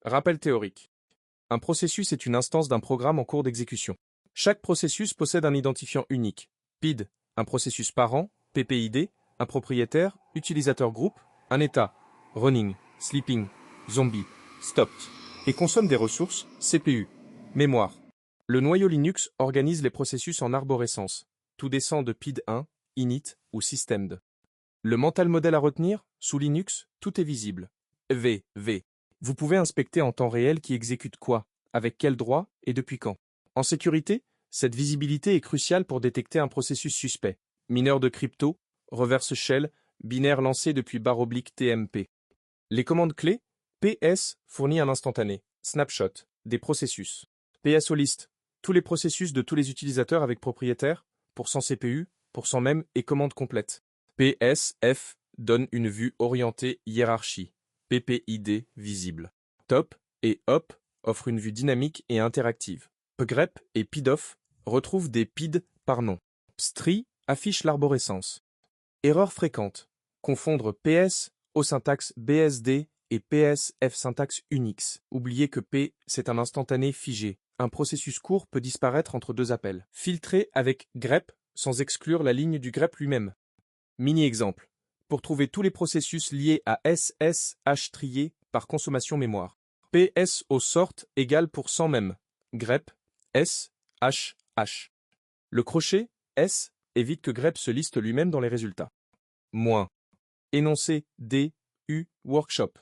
Rappel théorique. Un processus est une instance d'un programme en cours d'exécution. Chaque processus possède un identifiant unique. PID, un processus parent, PPID, un propriétaire, utilisateur groupe, un état, running, sleeping, zombie, stopped, et consomme des ressources, CPU, mémoire. Le noyau Linux organise les processus en arborescence. Tout descend de PID 1, init ou systemd. Le mental model à retenir, sous Linux, tout est visible. V. Vous pouvez inspecter en temps réel qui exécute quoi, avec quel droit et depuis quand. En sécurité, cette visibilité est cruciale pour détecter un processus suspect. Mineur de crypto, reverse shell, binaire lancé depuis /TMP. Les commandes clés, PS fournit un instantané, snapshot, des processus. PSOList, tous les processus de tous les utilisateurs avec propriétaire, % CPU, % mem et commande complète. PSF donne une vue orientée hiérarchie, PPID visible. Top et Hop offrent une vue dynamique et interactive. pgrep et PIDOF retrouvent des PID par nom. Pstri affiche l'arborescence. Erreur fréquente. Confondre PS au syntaxe BSD et PSF syntaxe Unix. Oubliez que P, c'est un instantané figé. Un processus court peut disparaître entre deux appels. Filtrer avec grep sans exclure la ligne du grep lui-même. Mini-exemple. Pour trouver tous les processus liés à SSH trié par consommation mémoire. PS au sort égale pour 100 mem. grep S H H. Le crochet S évite que grep se liste lui-même dans les résultats. Moins. Énoncé D U workshop.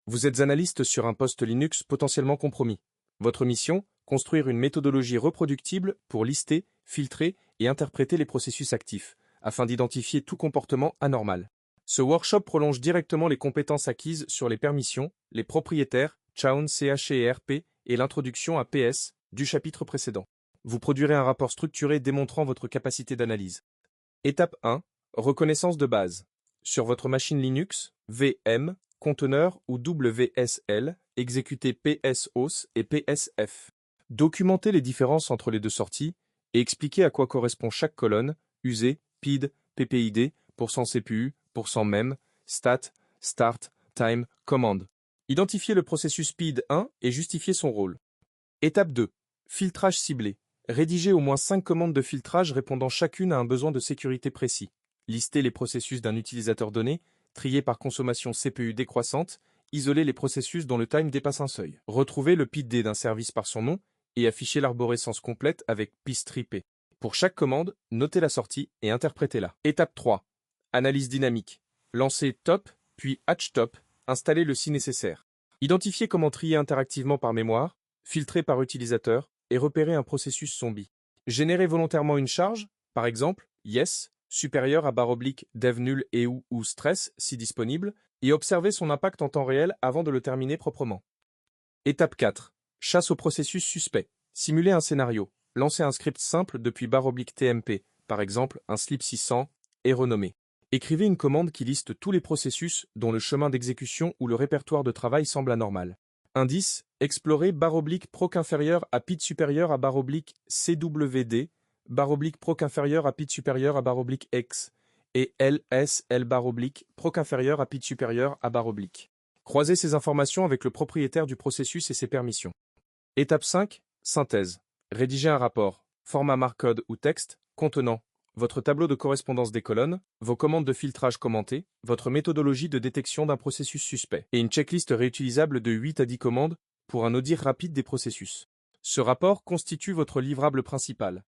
Vous êtes analyste sur un poste Linux potentiellement compromis. Votre mission, construire une méthodologie reproductible pour lister, filtrer et interpréter les processus actifs, afin d'identifier tout comportement anormal. Ce workshop prolonge directement les compétences acquises sur les permissions, les propriétaires, chown, CHERP et l'introduction à PS du chapitre précédent. Vous produirez un rapport structuré démontrant votre capacité d'analyse. Étape 1. Reconnaissance de base. Sur votre machine Linux, VM, conteneur ou WSL, exécutez PSOS et PSF. Documentez les différences entre les deux sorties et expliquez à quoi correspond chaque colonne, usée, PID, PPID, % CPU, % mem, stat, start, time, commande. Identifiez le processus PID 1 et justifiez son rôle. Étape 2. Filtrage ciblé. Rédigez au moins 5 commandes de filtrage répondant chacune à un besoin de sécurité précis. Listez les processus d'un utilisateur donné, trier par consommation CPU décroissante, isoler les processus dont le time dépasse un seuil. Retrouvez le PID d'un service par son nom et affichez l'arborescence complète avec pstrip. Pour chaque commande, notez la sortie et interprétez-la. Étape 3. Analyse dynamique. Lancez top, puis hatch-top, installez-le si nécessaire. Identifiez comment trier interactivement par mémoire, filtrer par utilisateur et repérer un processus zombie. Générez volontairement une charge, par exemple, yes, supérieure à /dev_nul et ou stress si disponible, et observez son impact en temps réel avant de le terminer proprement. Étape 4. Chasse au processus suspect. Simulez un scénario. Lancez un script simple depuis /tmp, par exemple un slip 600, et renommé. Écrivez une commande qui liste tous les processus dont le chemin d'exécution ou le répertoire de travail semble anormal. Indice, explorez /proc inférieur à PID supérieur à /cwd, /proc inférieur à PID supérieur à /x, et LSL proc inférieur à PID supérieur à /. Croisez ces informations avec le propriétaire du processus et ses permissions. Étape 5. Synthèse. Rédigez un rapport, format Marcode ou texte, contenant votre tableau de correspondance des colonnes, vos commandes de filtrage commentées, votre méthodologie de détection d'un processus suspect, et une checklist réutilisable de 8 à 10 commandes pour un audit rapide des processus. Ce rapport constitue votre livrable principal.